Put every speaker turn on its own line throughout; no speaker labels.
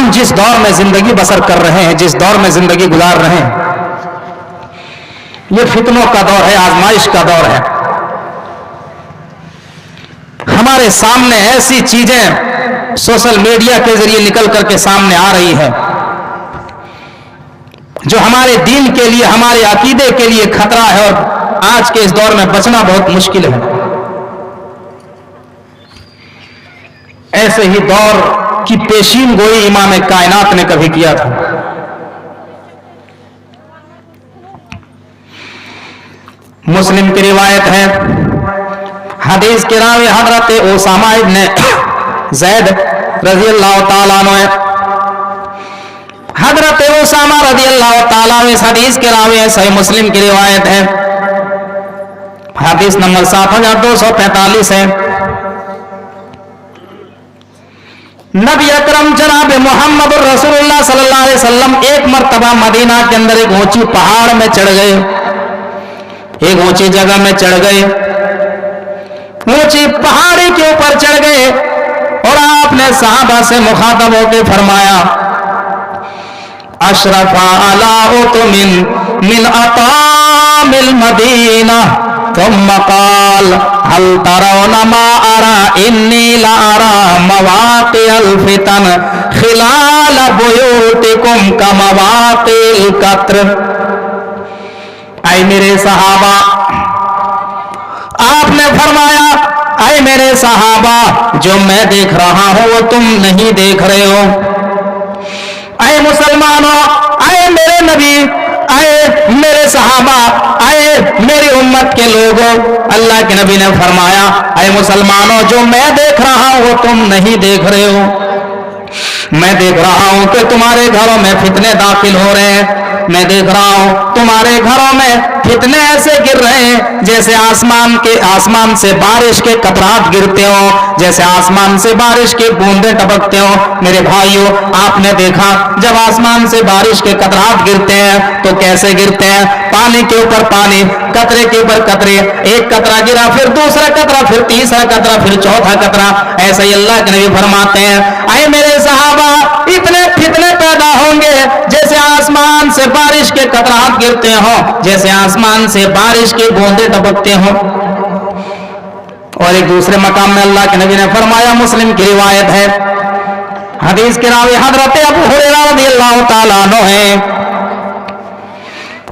हम जिस दौर में जिंदगी बसर कर रहे हैं, जिस दौर में जिंदगी गुजार रहे हैं, ये फितनों का दौर है, आजमाइश का दौर है। हमारे सामने ऐसी चीजें सोशल मीडिया के जरिए निकल करके सामने आ रही है जो हमारे दीन के लिए, हमारे अकीदे के लिए खतरा है, और आज के इस दौर में बचना बहुत मुश्किल है। ऐसे ही दौर की पेशीन गोई इमाम कायनात ने कभी किया था। मुस्लिम की रिवायत है, हदीस के रावी हजरत उसामा इब्न ज़ैद रज़ी अल्लाह ताला अन्हु है। हजरत उसामा रज़ी अल्लाह ताला अन्हु इस हदीस के रावी है, सही मुस्लिम की रिवायत है, हदीस नंबर 7245 है। नबी अकरम जनाब मोहम्मद रसूलुल्लाह सल्लल्लाहु अलैहि वसल्लम एक मर्तबा मदीना के अंदर एक ऊंची पहाड़ में चढ़ गए, एक ऊंची जगह में चढ़ गए, ऊंची पहाड़ी के ऊपर चढ़ गए, और आपने सहाबा से मुखातब होकर फरमाया, अशरफा अला मिन अतामिल मदीना, थुम्मा क़ाल हल तरौना मा अरा इन्नी ला अरा मवाक़िअल फितन खिलाल बुयूतिकुम का मवाक़िल कत्र। ऐ मेरे सहाबा, आपने फरमाया, ऐ मेरे सहाबा, जो मैं देख रहा हूं वो तुम नहीं देख रहे हो। ऐ मुसलमानों, ऐ मेरे नबी, ऐ मेरे सहाबा, ऐ मेरी उम्मत के लोगों, अल्लाह के नबी ने फरमाया, ऐ मुसलमानों, जो मैं देख रहा हूं वो तुम नहीं देख रहे हो। मैं देख रहा हूं कि तुम्हारे घरों में फितने दाखिल हो रहे हैं, मैं देख रहा हूं तुम्हारे घरों में फितने ऐसे गिर रहे हैं जैसे आसमान से बारिश के कतरात गिरते हो, जैसे आसमान से बारिश के बूंदे टपकते हो। मेरे भाइयों, आपने देखा जब आसमान से बारिश के कतरात गिरते हैं तो कैसे गिरते हैं? पानी के ऊपर पानी, कतरे के ऊपर कतरे, एक कतरा गिरा, फिर दूसरा कतरा, फिर तीसरा कतरा, फिर चौथा कतरा। ऐसे ही अल्लाह के नबी फरमाते हैं, आए मेरे सहाबा, इतने फितने पैदा होंगे जैसे आसमान से बारिश के कतरात गिरते हो, जैसे आसमान से बारिश के बूंदे टपकते हो। और एक दूसरे मकाम में अल्लाह के नबी ने फरमाया, मुस्लिम की रिवायत है, हदीस के रावी हजरत अबू हुरैरा रज़ियल्लाहु ताला अन्हु है,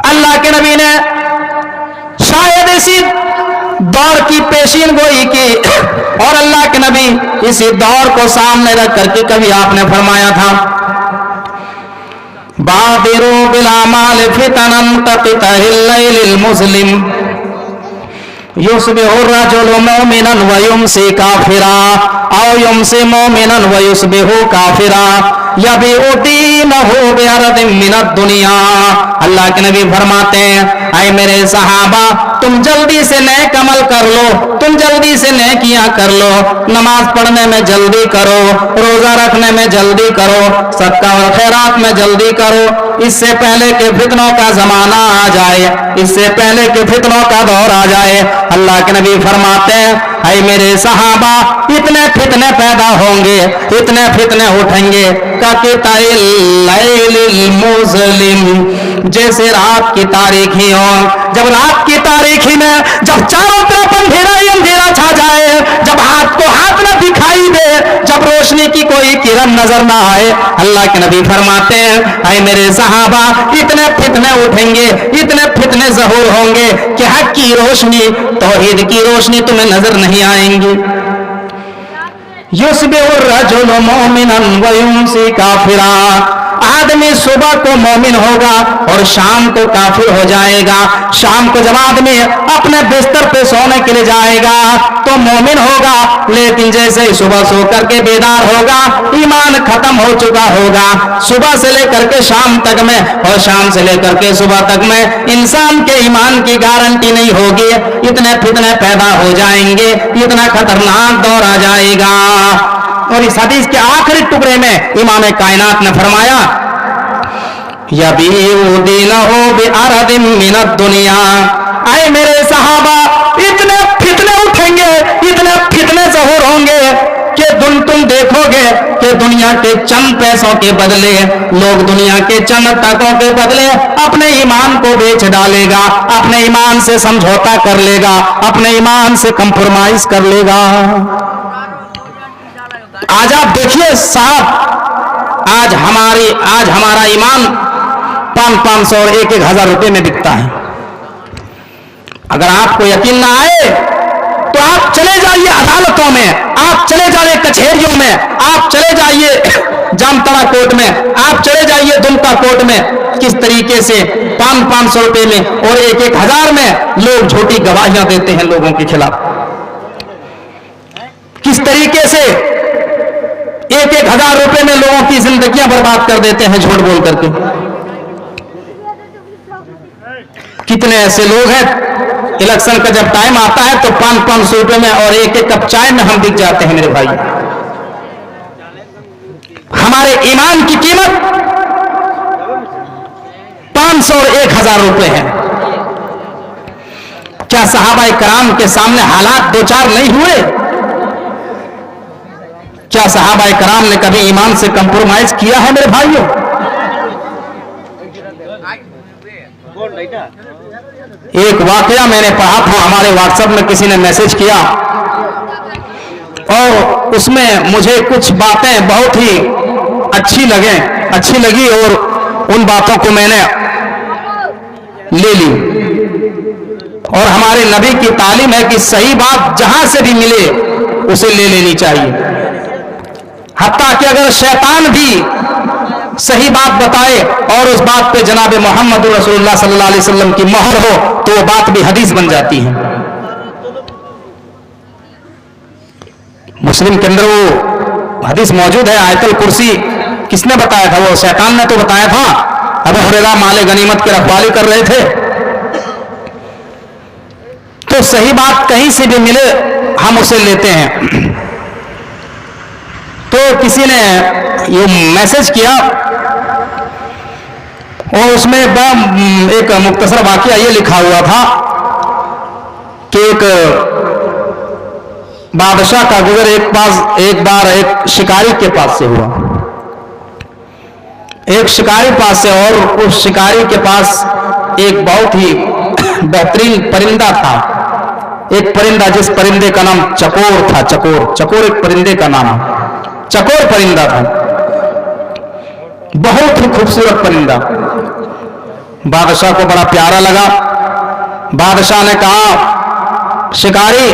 अल्लाह के नबी ने शायद इसी दौर की पेशीन गोई की, और अल्लाह के नबी इसी दौर को सामने रख करके कभी आपने फरमाया था, बादिरू बिलामाल फितनन तक़तहिल लैलिल मुस्लिम युस्बिहु रजुलु मुमिनन व युमसी काफिरा औ युमसी मुमिनन व युस्बिहु काफिरा यबीउ दीनहु बिअरदिन मिनद दुनिया। अल्लाह के नबी फरमाते हैं, ऐ मेरे सहाबा, तुम जल्दी से नेक अमल कर लो, तुम जल्दी से नेकियां कर लो, नमाज पढ़ने में जल्दी करो, रोजा रखने में जल्दी करो, सदका और खैरात में जल्दी करो, इससे पहले के फितनों का जमाना आ जाए, इससे पहले के फितनों का दौर आ जाए। अल्लाह के नबी फरमाते हैं, ऐ मेरे सहाबा, इतने फितने पैदा होंगे, इतने फितने उठेंगे काक़िताइल लैलिल मुज़लिम, जैसे रात की तारीखी हो। जब रात की तारीखी में जब चारों तरफ अंधेरा ही अंधेरा छा जाए, जब हाथ को हाथ न दिखाई दे, जब रोशनी की कोई किरण नजर ना आए, अल्लाह के नबी फरमाते हैं, ऐ मेरे सहाबा, इतने फितने उठेंगे, इतने फितने ज़हूर होंगे कि हक की रोशनी, तौहीद की रोशनी तुम्हें नजर नहीं आएंगी। युस्बिहु रजुलु मुमिनन व युमसी काफिरा, आदमी सुबह को मोमिन होगा और शाम को काफिर हो जाएगा। शाम को जब आदमी अपने बिस्तर पे सोने के लिए जाएगा तो मोमिन होगा, लेकिन जैसे ही सुबह सो करके बेदार होगा, ईमान खत्म हो चुका होगा। सुबह से लेकर के शाम तक में और शाम से लेकर के सुबह तक में इंसान के ईमान की गारंटी नहीं होगी। इतने फितने पैदा हो जाएंगे, इतना खतरनाक दौर आ जाएगा। और इस हदीस के आखिरी टुकड़े में इमाम कायनात ने फरमाया, यबीउ दीनहु बिअरदिन मिनद दुनिया। आए मेरे सहाबा, इतने फितने उठेंगे, इतने फितने ज़हूर होंगे कि तुम देखोगे कि दुनिया के चंद पैसों के बदले लोग दुनिया के चंद टकों के बदले अपने ईमान को बेच डालेगा, अपने ईमान से समझौता कर लेगा, अपने ईमान से कंप्रोमाइज कर लेगा। आज आप देखिए साहब, आज हमारा ईमान 500 और 1,000 रुपए में बिकता है। अगर आपको यकीन ना आए तो आप चले जाइए अदालतों में, आप चले जाइए कचहरियों में, आप चले जाइए जामताड़ा कोर्ट में, आप चले जाइए दुमका कोर्ट में, किस तरीके से 500 रुपए में और 1,000 में लोग झूठी गवाहियां देते हैं लोगों के खिलाफ। किस तरीके से 1,000 रुपए में लोगों की जिंदगियां बर्बाद कर देते हैं झूठ बोल करके। कितने ऐसे लोग हैं, इलेक्शन का जब टाइम आता है तो 500 रुपए में और 1 कप चाय में हम बिक जाते हैं मेरे भाई। हमारे ईमान की कीमत 500 और 1,000 रुपए है। क्या सहाबाए कराम के सामने हालात दो चार नहीं हुए? क्या सहाबाए कराम ने कभी ईमान से कंप्रोमाइज किया है मेरे भाइयों? एक वाकया मैंने पढ़ा था, हमारे व्हाट्सएप में किसी ने मैसेज किया और उसमें मुझे कुछ बातें बहुत ही अच्छी लगी और उन बातों को मैंने ले ली। और हमारे नबी की तालीम है कि सही बात जहां से भी मिले उसे ले लेनी चाहिए, हत्ता कि अगर शैतान भी सही बात बताए और उस बात पे जनाब मोहम्मद रसूलुल्लाह सल्लल्लाहु अलैहि वसल्लम की मोहर हो तो वो बात भी हदीस बन जाती है। मुस्लिम के अंदर वो हदीस मौजूद है, आयतुल कुर्सी किसने बताया था? वो शैतान ने तो बताया था। अबू हुरैरा माले गनीमत की रखवाली कर रहे थे। तो सही बात कहीं से भी मिले हम उसे लेते हैं। तो किसी ने ये मैसेज किया और उसमें एक मुख्तसर वाकया ये लिखा हुआ था कि एक बादशाह का गुजर एक बार एक शिकारी के पास से हुआ। एक शिकारी पास से, और उस शिकारी के पास एक बहुत ही बेहतरीन परिंदा था। एक परिंदा, जिस परिंदे का नाम चकोर था। चकोर एक परिंदे का नाम है। चकोर परिंदा था, बहुत ही खूबसूरत परिंदा। बादशाह को बड़ा प्यारा लगा। बादशाह ने कहा, शिकारी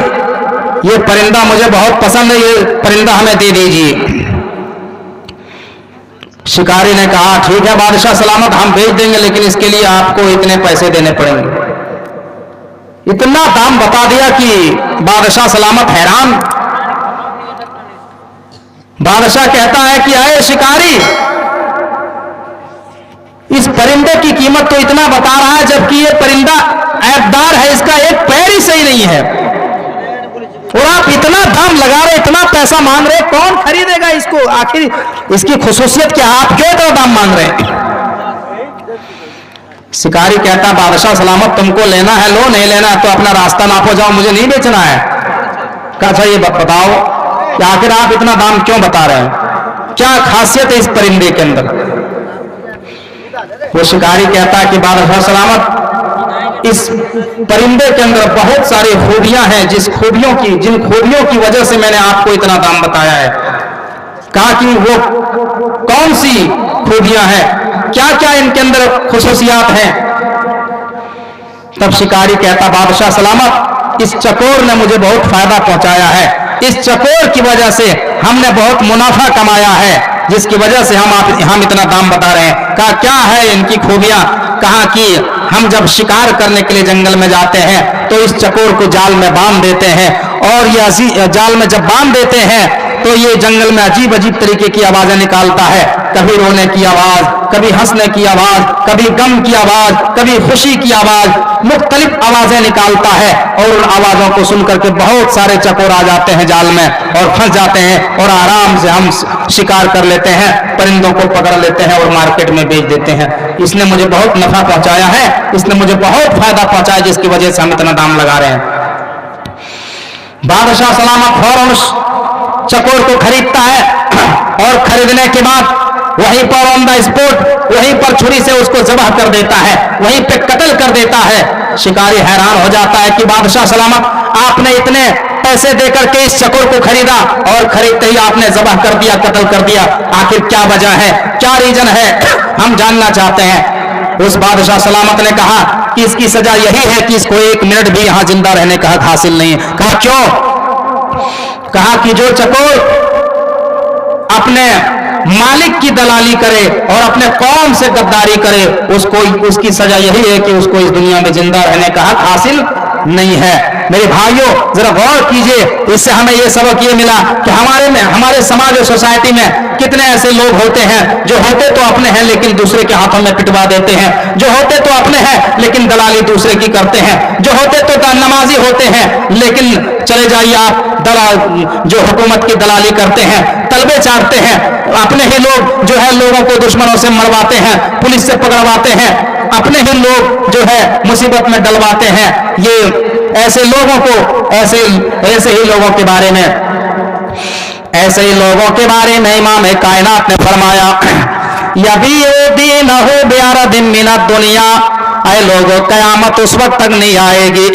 ये परिंदा मुझे बहुत पसंद है, ये परिंदा हमें दे दीजिए। शिकारी ने कहा, ठीक है बादशाह सलामत, हम भेज देंगे, लेकिन इसके लिए आपको इतने पैसे देने पड़ेंगे। इतना दाम बता दिया कि बादशाह सलामत हैरान। बादशाह कहता है कि अरे शिकारी, इस परिंदे की कीमत तो इतना बता रहा है, जबकि ये परिंदा ऐबदार है, इसका एक पैर ही सही नहीं है, और आप इतना दाम लगा रहे, इतना पैसा मांग रहे, कौन खरीदेगा इसको? आखिर इसकी खुसूसियत क्या है, आप क्यों इतना दाम मांग रहे हैं? शिकारी कहता, बादशाह सलामत, तुमको लेना है लो, नहीं लेना है तो अपना रास्ता नापो, जाओ, मुझे नहीं बेचना है। कहा, अच्छा ये बताओ कि आखिर आप इतना दाम क्यों बता रहे हैं, क्या खासियत है इस परिंदे के अंदर? वो शिकारी कहता है कि बादशाह सलामत, इस परिंदे के अंदर बहुत सारी खूबियां हैं, जिन खूबियों की वजह से मैंने आपको इतना दाम बताया है। कहा कि वो कौन सी खूबियां हैं, क्या क्या इनके अंदर खुसूसियात हैं? तब शिकारी कहता, बादशाह सलामत, इस चकोर ने मुझे बहुत फायदा पहुंचाया है, इस चकोर की वजह से हमने बहुत मुनाफा कमाया है, जिसकी वजह से हम इतना दाम बता रहे हैं। कहा, क्या है इनकी खूबियां? कहा कि हम जब शिकार करने के लिए जंगल में जाते हैं तो इस चकोर को जाल में बांध देते हैं, और ये जाल में जब बांध देते हैं तो ये जंगल में अजीब अजीब तरीके की आवाजें निकालता है, कभी रोने की आवाज, कभी हंसने की आवाज, कभी गम की आवाज, कभी खुशी की आवाज, मुख्तलिफ आवाजें निकालता है। और उन आवाजों को सुनकर के बहुत सारे चकोर आ जाते हैं जाल में और फंस जाते हैं, और आराम से हम शिकार कर लेते हैं, परिंदों को पकड़ लेते हैं और मार्केट में बेच देते हैं। इसने मुझे बहुत नफा पहुंचाया है, इसने मुझे बहुत फायदा पहुंचाया, जिसकी वजह से हम इतना दाम लगा रहे हैं। बादशाह सलामत फौरन चकोर को खरीदता है और खरीदने के बाद वहीं पर ऑन द स्पॉट वहीं पर छुरी से उसको जबाह कर देता है, वहीं पे कत्ल कर देता है। शिकारी हैरान हो जाता है कि बादशाह सलामत, आपने इतने पैसे देकर के इस चकोर को खरीदा और खरीदते ही आपने जबाह कर दिया, कत्ल कर दिया, आखिर क्या वजह है, क्या रीजन है, हम जानना चाहते हैं। उस बादशाह सलामत ने कहा कि इसकी सजा यही है कि इसको 1 मिनट भी यहां जिंदा रहने का हक हासिल नहीं है। कहा क्यों? कहा कि जो चकोर अपने मालिक की दलाली करे और अपने कौम से गद्दारी करे, उसको उसकी सजा यही है कि उसको इस दुनिया में जिंदा रहने का हक हासिल नहीं है। मेरे भाइयों, जरा गौर कीजिए, इससे हमें यह सबक ये मिला कि हमारे समाज और सोसाइटी में कितने ऐसे लोग होते हैं जो होते तो अपने हैं लेकिन दूसरे के हाथों में पिटवा देते हैं, जो होते तो अपने हैं लेकिन दलाली दूसरे की करते हैं, जो होते तो नमाजी होते हैं लेकिन चले जाइए आप जो हुकूमत की दलाली करते हैं, तलबे चाटते हैं, अपने ही लोग जो है लोगों को दुश्मनों से मरवाते हैं, पुलिस से पकड़वाते हैं, अपने ही लोग जो है मुसीबत में डलवाते हैं। ये ऐसे लोगों को ऐसे ही लोगों के बारे में इमाम कायनात ने फरमाया, दुनिया, ऐ लोगों, कयामत उस वक्त तक नहीं आएगी,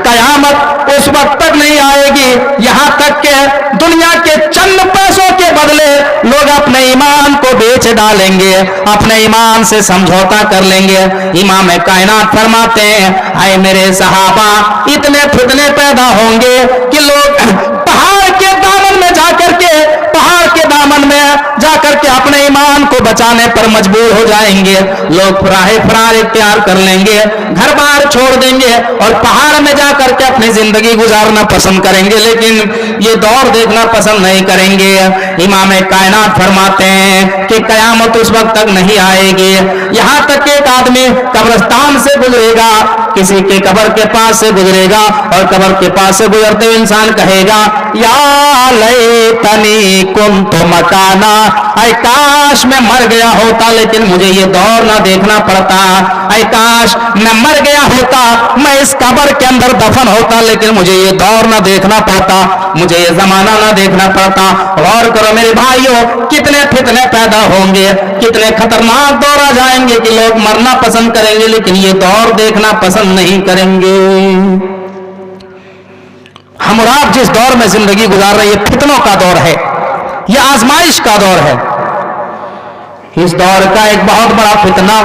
कयामत उस वक्त तक नहीं आएगी यहां तक के दुनिया के चंद पैसों के बदले लोग अपने ईमान को बेच डालेंगे, अपने ईमान से समझौता कर लेंगे। इमाम कायनात फरमाते हैं, आए मेरे सहाबा, इतने फितने पैदा होंगे कि लोग पहाड़ के दामन में जाकर के अपने ईमान को बचाने पर मजबूर हो जाएंगे। लोग फरार इख्तियार कर लेंगे, घर बार छोड़ देंगे और पहाड़ में जाकर के अपनी जिंदगी गुजारना पसंद करेंगे, लेकिन ये दौर देखना पसंद नहीं करेंगे। इमाम कायनात फरमाते हैं कि कयामत उस वक्त तक नहीं आएगी यहां तक एक आदमी कब्रिस्तान से गुजरेगा, किसी के कब्र के पास से गुजरेगा और कब्र के पास से गुजरते हुए इंसान कहेगा, या लैतनी कुन्तु मकाना, ऐ काश मैं मर गया होता लेकिन मुझे ये दौर ना देखना पड़ता, ऐ काश मैं मर गया होता, मैं इस कब्र के अंदर दफन होता लेकिन मुझे ये दौर ना देखना पड़ता, मुझे ये जमाना ना देखना पड़ता। गौर करो मेरे भाइयों, कितने फितने पैदा होंगे, कितने खतरनाक दौर आ जाएंगे कि लोग मरना पसंद करेंगे लेकिन ये दौर देखना पसंद नहीं करेंगे। हम और आप जिस दौर में जिंदगी गुजार रहे हैं, ये फितनों का दौर है, ये आजमाइश का दौर है। इस दौर का एक बहुत बड़ा फितना,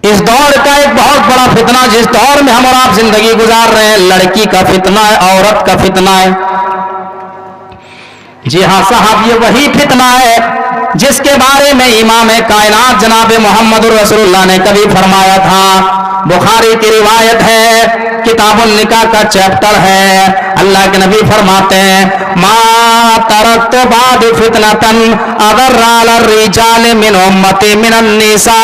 इस दौर का एक बहुत बड़ा फितना, जिस दौर में हम और आप जिंदगी गुजार रहे हैं, लड़की का फितना है, औरत का फितना है। जी हां साहब, ये वही फितना है जिसके बारे में इमाम कायनात जनाब मोहम्मद रसूलुल्लाह ने कभी फरमाया था। बुखारी की रिवायत है, किताबुल निकाह का चैप्टर है। अल्लाह के नबी फरमाते हैं, मा तरक्त बाद फितनतन अगर रिजाल मिन उम्मती मिनन निसा,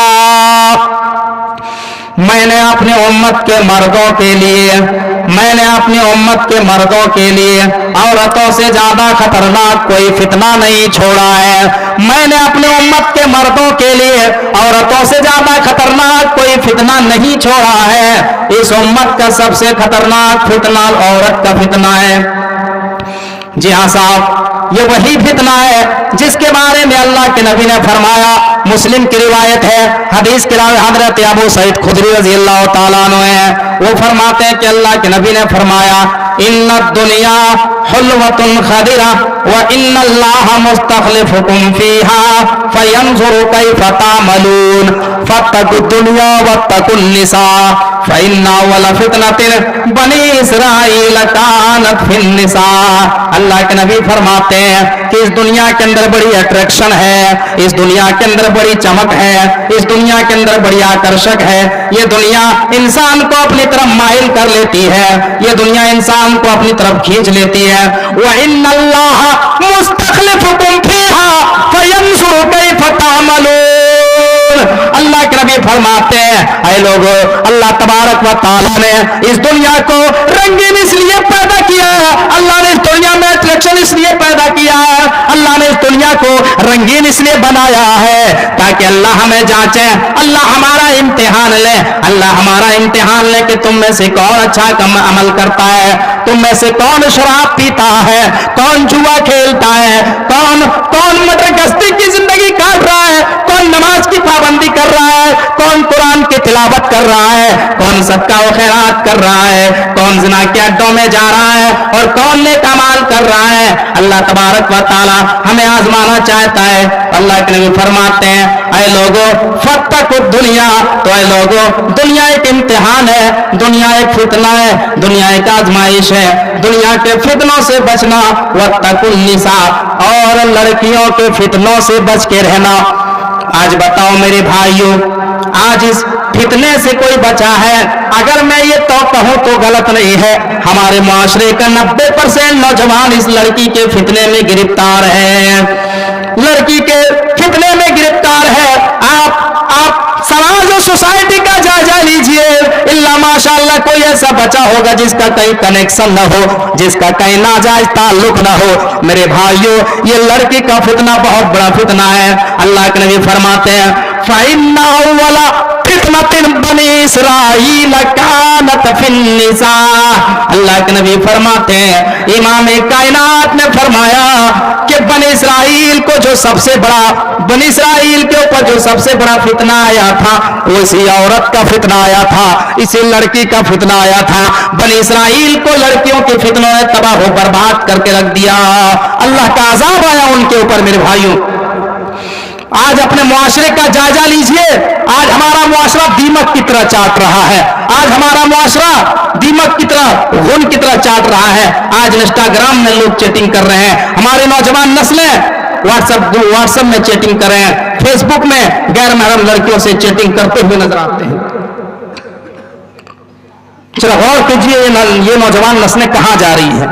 मैंने अपने उम्मत के मर्दों के लिए, मैंने अपनी उम्मत के मर्दों के लिए औरतों से ज्यादा खतरनाक कोई फितना नहीं छोड़ा है। मैंने अपने उम्मत के मर्दों के लिए औरतों से ज्यादा खतरनाक कोई फितना नहीं छोड़ा है। इस उम्मत का सबसे खतरनाक फितना औरत का फितना है। जी हाँ साहब, ये वही फितना है जिसके बारे में अल्लाह के नबी ने फरमाया। मुस्लिम की रिवायत है, हदीस के रावी हजरत अबू सईद खुदरी रज़ी अल्लाह तआला अन्हु है, वो फरमाते हैं कि अल्लाह के नबी ने फरमाया, इन्ना दुनिया हुल्वतुन खदिरा व इन्नल्लाह मुस्तखलिफुकुम फीहा फयंजुरु कैफ तामलून फत्तकुद दुनिया वत्तकुन निसा फइन्ना वला फितनतिन बनी इस्राईल कानत फिन निसा। अल्लाह के नबी फरमाते हैं कि इस दुनिया के अंदर बड़ी अट्रैक्शन है, इस दुनिया के अंदर बड़ी चमक है, इस दुनिया के अंदर बड़ी आकर्षक है। ये दुनिया इंसान को अपनी तरफ माइल कर लेती है, ये दुनिया इंसान को अपनी तरफ खींच लेती है। व इन्नल्लाह मुस्तखलिफुकुम फीहा फयंजुरु कैफ तामलून। अल्लाह के नबी फरमाते हैं, ऐ लोगों, अल्लाह तबारक व तआला ने इस दुनिया को रंगीन इसलिए पैदा किया है, अल्लाह ने इस दुनिया में अट्रैक्शन इसलिए पैदा किया है, अल्लाह ने इस दुनिया को रंगीन इसलिए बनाया है ताकि अल्लाह हमें जांचे, अल्लाह हमारा इम्तिहान ले, अल्लाह हमारा इम्तिहान ले कि तुम में से कौन अच्छा अमल करता है, तुम में से कौन शराब पीता है, कौन जुआ खेलता है, कौन मटर गश्ती की जिंदगी काट रहा है, कौन नमाज की पाबंदी कर रहा है, कौन कुरान की तिलावत कर रहा है, कौन सदका व खैरात कर रहा है, कौन जिना के अड्डों में जा रहा है और कौन नेक अमाल कर रहा है। अल्लाह तबारक व तआला हमें आजमाना चाहता है। अल्लाह के नबी फरमाते हैं, ऐ लोगों फत्तकु दुनिया, तो ऐ लोगों दुनिया एक इम्तिहान है, दुनिया एक फितना है, दुनिया एक आजमाइश है, दुनिया के फितनों से बचना, वत्तकुन निसा, और लड़कियों के फितनों से बच के रहना। आज बताओ मेरे भाइयों, आज इस फितने से कोई बचा है? अगर मैं ये तो कहूं तो गलत नहीं है, हमारे मुआशरे का 90% नौजवान इस लड़की के फितने में गिरफ्तार है, लड़की के फितने में गिरफ्तार है। आप समाज और सोसाइटी का जायजा लीजिए, इल्ला माशाअल्लाह कोई ऐसा बचा होगा जिसका कहीं कनेक्शन न हो, जिसका कहीं नाजायज ताल्लुक न हो। मेरे भाइयों, ये लड़की का फितना बहुत बड़ा फितना है। अल्लाह के नबी फरमाते हैं, फ़इन्ना अव्वला फितनतिन बनी इस्राईल कानत फिन्निसा। अल्लाह के नबी फरमाते हैं, इमाम कायनात ने फरमाया कि बनी इस्राईल को जो सबसे बड़ा, बनी इस्राईल के ऊपर जो सबसे बड़ा फितना आया था वो इसी औरत का फितना आया था, इसी लड़की का फितना आया था। बनी इस्राईल को लड़कियों के फितनों ने तबाह हो बर्बाद करके रख दिया, अल्लाह का अजाब आया उनके ऊपर। मेरे भाइयों, आज अपने मुआशरे का जायजा लीजिए। आज हमारा मुआशरा दीमक की तरह चाट रहा है, आज हमारा मुआशरा दीमक की तरह, घुन की तरह चाट रहा है। आज इंस्टाग्राम में लोग चैटिंग कर रहे हैं, हमारे नौजवान नस्लें व्हाट्सएप में चैटिंग कर रहे हैं, फेसबुक में गैर महरम लड़कियों से चैटिंग करते हुए नजर आते हैं। चलो गौर कीजिए, ये नौजवान नस्लें कहां जा रही है।